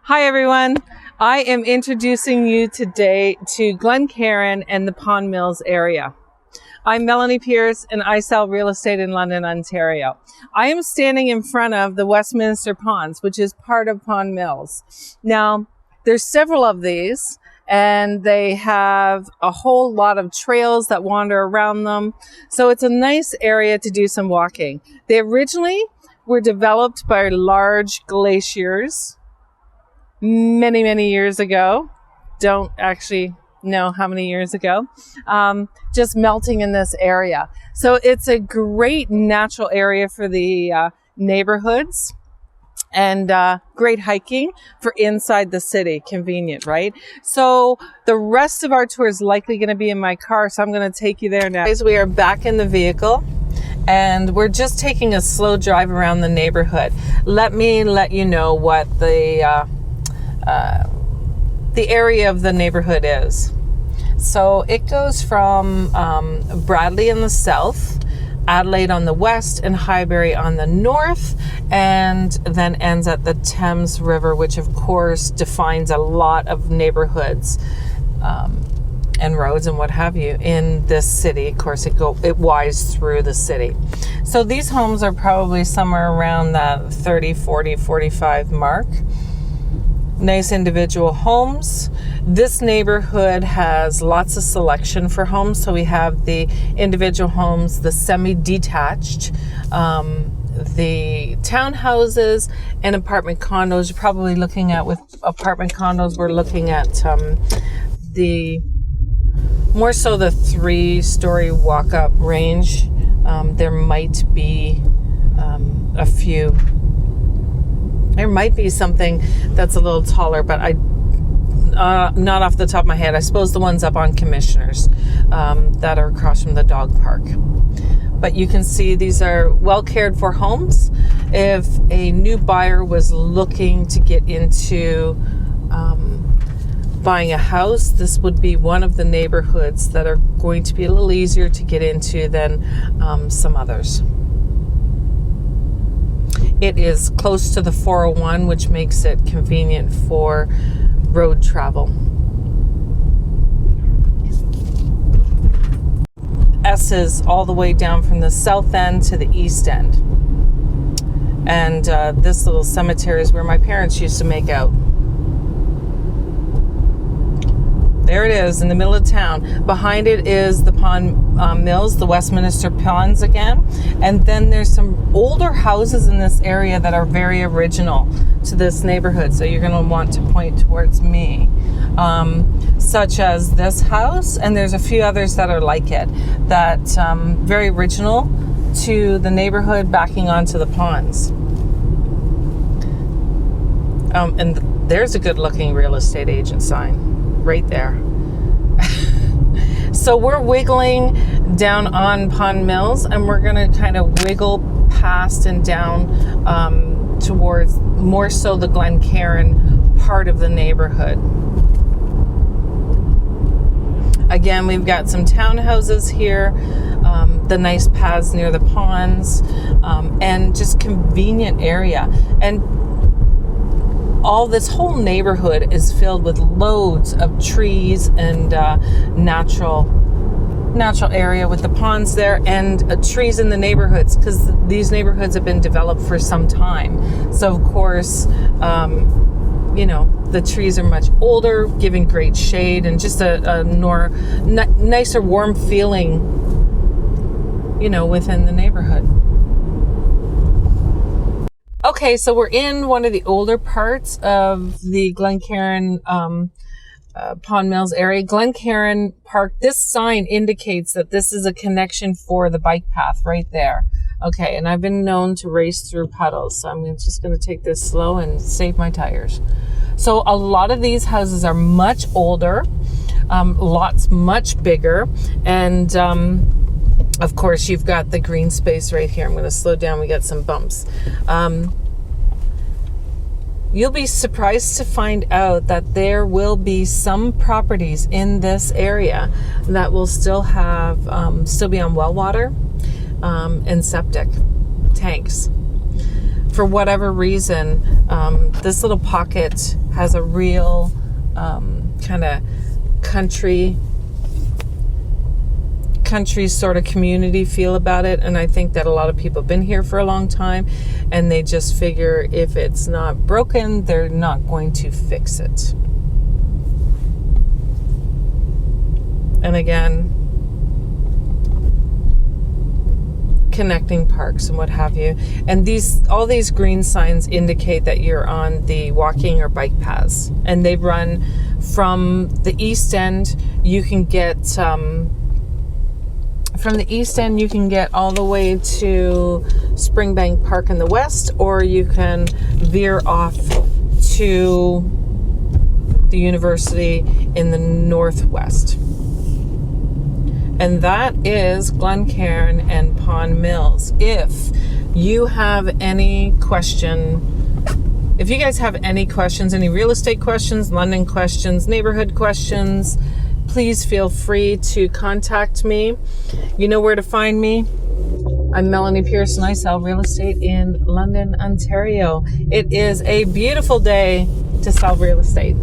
Hi everyone, I am introducing you today to Glen Cairn and the Pond Mills area. I'm Melanie Pierce and I sell real estate in London, Ontario. I am standing in front of the Westminster Ponds, which is part of Pond Mills. Now, there's several of these and they have a whole lot of trails that wander around them. So it's a nice area to do some walking. They originally were developed by large glaciers many years ago. Don't actually know how many years ago. Just melting in this area. So it's a great natural area for the neighborhoods and great hiking for inside the city. Convenient, right? So the rest of our tour is likely going to be in my car, so I'm going to take you there now. Guys, we are back in the vehicle and we're just taking a slow drive around the neighborhood. Let me let you know what the area of the neighborhood is. So it goes from Bradley in the south, Adelaide on the west, and Highbury on the north, and then ends at the Thames River, which of course defines a lot of neighborhoods and roads and what have you in this city. Of course, it winds through the city. So these homes are probably somewhere around that 30, 40, 45 mark. Nice individual homes. This neighborhood has lots of selection for homes. So we have the individual homes, the semi-detached, the townhouses, and apartment condos. You're probably looking at, with apartment condos, we're looking at the more so the 3-story walk-up range. There might be a few. There might be something that's a little taller, but not off the top of my head. I suppose the ones up on Commissioners that are across from the dog park. But you can see these are well cared for homes. If a new buyer was looking to get into buying a house, this would be one of the neighborhoods that are going to be a little easier to get into than some others. It is close to the 401, which makes it convenient for road travel. S is all the way down from the south end to the east end. And this little cemetery is where my parents used to make out. There it is in the middle of town. Behind it is the Pond Mills, the Westminster Ponds again. And then there's some older houses in this area that are very original to this neighborhood. So you're going to want to point towards me. Such as this house. And there's a few others that are like it. That very original to the neighborhood backing onto the ponds. And there's a good looking real estate agent sign. Right there. So we're wiggling down on Pond Mills and we're going to kind of wiggle past and down towards more so the Glen Cairn part of the neighborhood. Again, we've got some townhouses here, the nice paths near the ponds, and just convenient area. And this whole neighborhood is filled with loads of trees and natural area with the ponds there and trees in the neighborhoods, because these neighborhoods have been developed for some time. So of course, the trees are much older, giving great shade and just a nicer, warm feeling, within the neighborhood. Okay, so we're in one of the older parts of the Glen Cairn Pond Mills area. Glen Cairn Park, this sign indicates that this is a connection for the bike path right there. Okay, and I've been known to race through puddles, so I'm just going to take this slow and save my tires. So a lot of these houses are much older, lots much bigger, and of course, you've got the green space right here. I'm going to slow down. We got some bumps. You'll be surprised to find out that there will be some properties in this area that will still be on well water and septic tanks. for whatever reason, this little pocket has a real kind of country sort of community feel about it. And I think that a lot of people have been here for a long time, and they just figure if it's not broken, they're not going to fix it. And again, connecting parks and what have you. And all these green signs indicate that you're on the walking or bike paths, and they run from the east end. You can get from the east end, you can get all the way to Springbank Park in the west, or you can veer off to the university in the northwest. And that is Glen Cairn and Pond Mills. If you have any if you guys have any questions, any real estate questions, London questions, neighborhood questions, please feel free to contact me. You know where to find me. I'm Melanie Pierce, and I sell real estate in London, Ontario. It is a beautiful day to sell real estate.